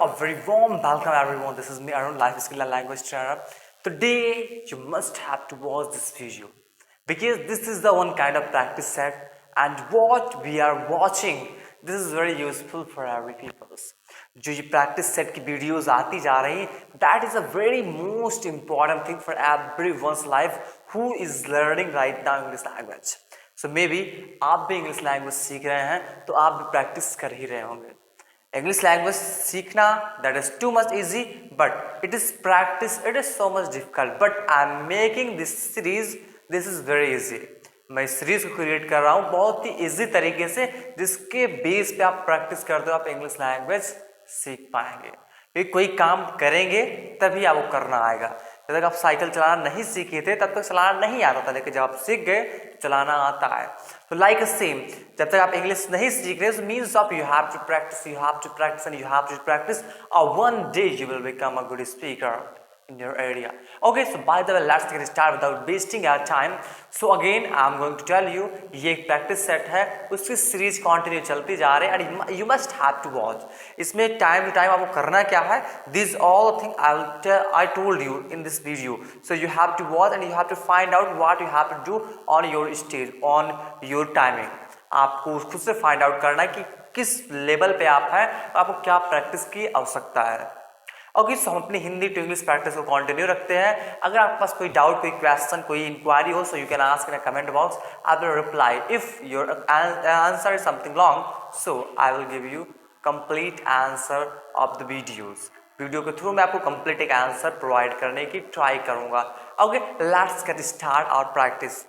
a very warm welcome everyone. This is me Arun, Life Skill and Language Trainer. Today you must have to watch this video because this is the one kind of practice set, and what we are watching, this is very useful for every people. जो ये practice set की videos आती जा रही, that is a very most important thing for everyone's life who is learning right now English language. So maybe आप भी English language सीख रहे हैं तो आप भी practice कर ही रहे होंगे. English language सीखना that is too much easy, but it is practice, it is so much difficult. But I am making this series, this is very easy. मैं इस सीरीज को क्रिएट कर रहा हूँ बहुत ही इजी तरीके से, जिसके बेस पे आप प्रैक्टिस करते हो आप इंग्लिश लैंग्वेज सीख पाएंगे. क्योंकि कोई काम करेंगे तभी आपको करना आएगा. जब तक आप साइकिल चलाना नहीं सीखे थे तब तक चलाना नहीं आता था, लेकिन जब आप सीख गए चलाना आता है. तो लाइक सेम, जब तक आप इंग्लिश नहीं सीख रहे, means of you have to practice, you have to practice and you have to practice, और one day you will become a good speaker in your area. Okay, so by the way, let's get started without wasting our time. So again, I'm going to tell you, ये एक practice set है, उसकी series continue चलती जा रही है, and you must have to watch. इसमें time to time आपको करना क्या है? These all things I told you in this video. So you have to watch and you have to find out what you have to do on your stage, on your timing. आपको खुद से find out करना है कि किस level पे आप हैं, आपको क्या practice की आवश्यकता है. ओके, सो हम अपनी हिंदी टू इंग्लिश प्रैक्टिस को कंटिन्यू रखते हैं. अगर आपके पास कोई डाउट, कोई क्वेश्चन, कोई इंक्वायरी हो, so you can ask in a comment box. I will reply. If your answer is something long, so I will give you complete answer of the videos. Video के through मैं आपको complete एक answer provide करने की try करूंगा. Okay, let's get start our practice.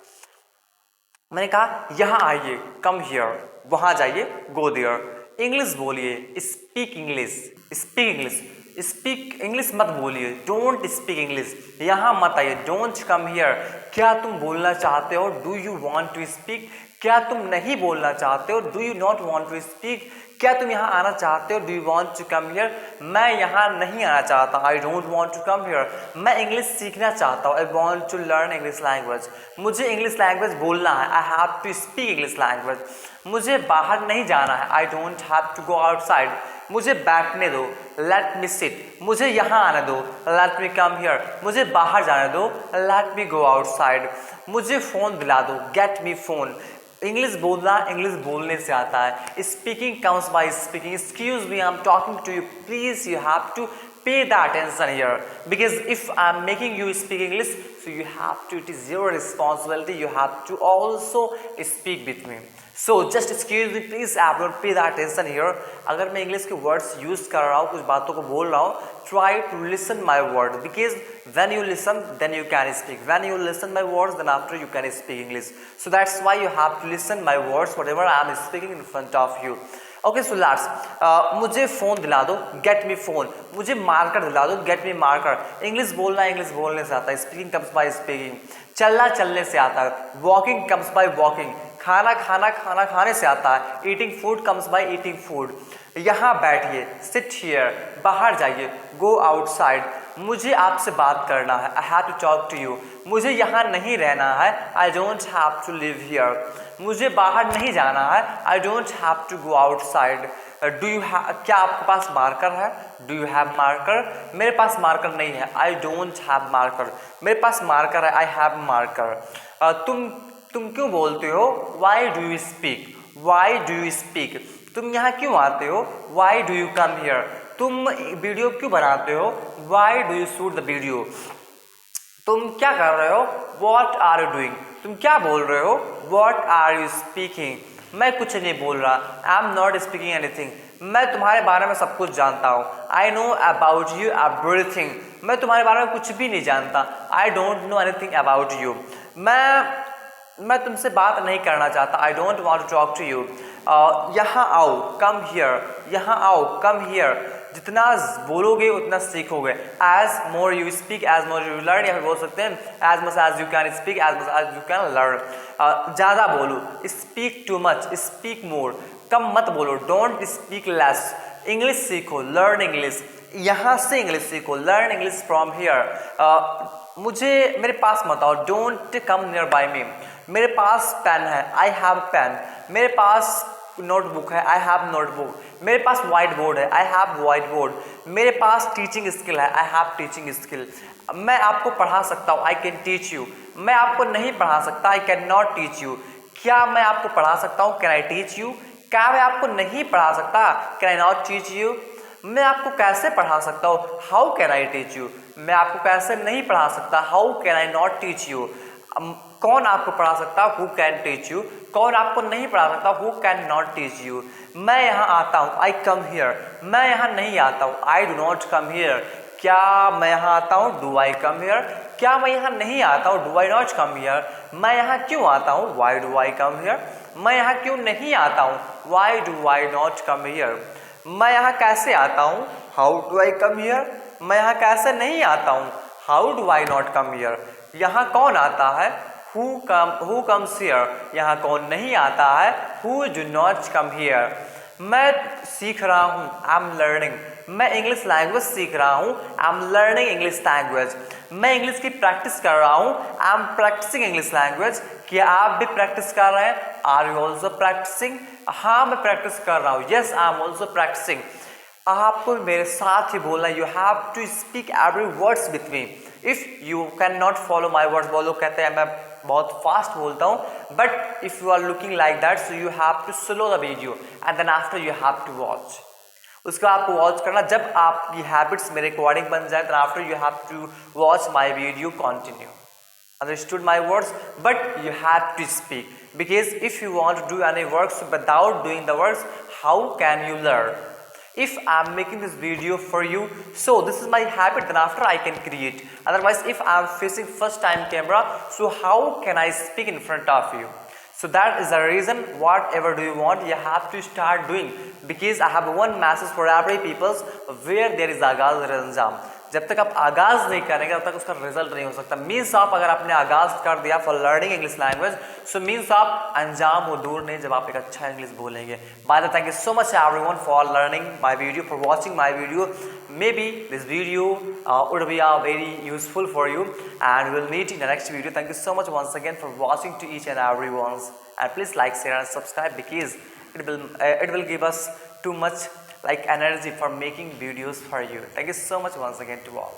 मैंने कहा यहाँ आइए, कम हियर, वहां जाइए, गो देयर. इंग्लिश बोलिए, speak English, speak English. Speak English मत बोलिए, डोंट स्पीक इंग्लिश. यहाँ मत आइए, डोंट कम हियर. क्या तुम बोलना चाहते हो? Do you want to speak? क्या तुम नहीं बोलना चाहते हो? Do you not want to speak? क्या तुम यहाँ आना चाहते हो? Do you want to come here? मैं यहाँ नहीं आना चाहता, I don't want to come here. मैं इंग्लिश सीखना चाहता हूँ, I want to learn English language. मुझे इंग्लिश लैंग्वेज बोलना है, I have to speak English language. मुझे बाहर नहीं जाना है, I don't have to go outside. मुझे बैठने दो, लेट मी सिट. मुझे यहाँ आने दो, लेट मी कम हियर. मुझे बाहर जाने दो, लेट मी गो आउटसाइड. मुझे फ़ोन दिला दो, गेट मी फ़ोन. इंग्लिश बोलना इंग्लिश बोलने से आता है. Speaking comes by speaking. Excuse me, I am talking to you, please you have to pay the attention here, because if I'm making you speak English, so you have to, it is your responsibility, you have to also speak with me. So just excuse me please, everyone pay the attention here. अगर मैं English के words use कर रहा हूँ, कुछ बातों को बोल रहा हूँ, try to listen my word, because when you listen then you can speak. When you listen my words, then after you can speak English. So that's why you have to listen my words whatever I am speaking in front of you. Okay, so let's, मुझे phone दिला दो, get me phone. मुझे marker दिला दो, get मी marker. English बोलना English बोलने से आता है, स्पीकिंग कम्स बाय स्पीकिंग. चलना चलने से आता है, वॉकिंग कम्स बाय वॉकिंग. खाना खाना खाना खाने से आता है, eating food comes by eating food. यहाँ बैठिए, सिट हियर. बाहर जाइए, गो आउटसाइड. मुझे आपसे बात करना है, I have to talk to you. मुझे यहाँ नहीं रहना है, I don't have to live here. मुझे बाहर नहीं जाना है, I don't have to go outside. Do you have, क्या आपके पास मार्कर है? Do you have marker? मेरे पास मार्कर नहीं है, आई डोंट हैव मार्कर. मेरे पास मार्कर है, आई हैव मार्कर. तुम क्यों बोलते हो? Why do you speak? Why do you speak? तुम यहाँ क्यों आते हो? Why do you come here? तुम वीडियो क्यों बनाते हो? Why do you shoot the video? तुम क्या कर रहे हो? What are you doing? तुम क्या बोल रहे हो? What are you speaking? मैं कुछ नहीं बोल रहा, I am not speaking anything. मैं तुम्हारे बारे में सब कुछ जानता हूँ, I know about you everything. मैं तुम्हारे बारे में कुछ भी नहीं जानता, I don't know anything about you. मैं तुमसे बात नहीं करना चाहता, I don't want to talk to you. यहाँ आओ, कम हियर. यहाँ आओ, कम हियर. जितना बोलोगे उतना सीखोगे. As more you speak, as more you learn. या फिर बोल सकते हैं as much as you can speak, as much as you can learn. ज़्यादा बोलो, speak too much, speak more. कम मत बोलो, डोंट स्पीक लेस. इंग्लिश सीखो, लर्न इंग्लिश. यहाँ से इंग्लिश सीखो, लर्न इंग्लिश फ्रॉम हियर. मुझे मेरे पास मत आओ, डोंट कम नियर बाय मी. मेरे पास पेन है, आई हैव पेन. मेरे पास नोटबुक है, आई हैव नोटबुक। मेरे पास व्हाइट बोर्ड है, आई हैव व्हाइट बोर्ड। मेरे पास टीचिंग स्किल है, आई हैव टीचिंग स्किल। मैं आपको पढ़ा सकता हूँ, आई कैन टीच यू। मैं आपको नहीं पढ़ा सकता, I can not teach you. क्या मैं आपको पढ़ा सकता हूँ, कैन आई टीच यू। क्या मैं आपको नहीं पढ़ा सकता, can I not teach you. मैं आपको कैसे पढ़ा सकता हूँ, how can I teach you. मैं आपको कैसे नहीं पढ़ा सकता, how can I not teach you. कौन आपको पढ़ा सकता, हु कैन टीच यू। कौन आपको नहीं पढ़ा सकता, who can not teach you. मैं यहाँ आता हूँ, आई कम हियर। मैं यहाँ नहीं आता हूँ, I do not come here. क्या मैं यहाँ आता हूँ, डू आई कम हियर। क्या मैं यहाँ नहीं आता हूँ, do I not come here. मैं यहाँ क्यों आता हूँ, why do I come here. मैं यहाँ क्यों नहीं आता हूँ, why do I not come here. मैं यहाँ कैसे आता हूँ, how do I come here. मैं यहाँ कैसे नहीं आता हूँ, how do I not come here. यहाँ कौन आता है, हु कम्स हियर। यहाँ कौन नहीं आता है, who do not come here. मैं सीख रहा हूँ, आई एम लर्निंग। मैं इंग्लिश लैंग्वेज सीख रहा हूँ, I am learning English language. मैं इंग्लिश की प्रैक्टिस कर रहा हूँ, I am practicing English language. क्या आप भी प्रैक्टिस कर रहे हैं, आर यू ऑल्सो प्रैक्टिसिंग। हाँ मैं प्रैक्टिस कर रहा हूँ, yes I am also practicing. आपको मेरे साथ ही बोलना, you have to speak every words with me. If you can not follow my words, बोलो कहते हैं मैं बहुत फास्ट बोलता हूँ, but if you are looking like that so you have to slow the video and then after you have to watch. उसके बाद आपको वॉच करना, जब आपकी हैबिट्स मेरे अकॉर्डिंग बन जाए then after you have to watch my video continue. Understood my words? But you have to speak, because if you want to do any works without doing the works, how can you learn? If I am making this video for you, so this is my habit, then after I can create. Otherwise, if I am facing first time camera, so how can I speak in front of you? So that is the reason, whatever do you want, you have to start doing, because I have one message for every people, where there is agaz, there is anjam. जब तक आप आगाज नहीं करेंगे तब तक उसका result नहीं हो सकता। मीन्स आप अगर आपने आगाज कर दिया for learning English language, so means आप अंजाम वो दूर नहीं जब आप एक अच्छा इंग्लिश बोलेंगे। By the thank you so much everyone for learning my video, for watching my video. May be this video would be very useful for you, and we'll meet in the next video. Thank you so much once again for watching to each and everyone, and please like, share and subscribe, because it will give us too much like energy for making videos for you. Thank you so much once again to all.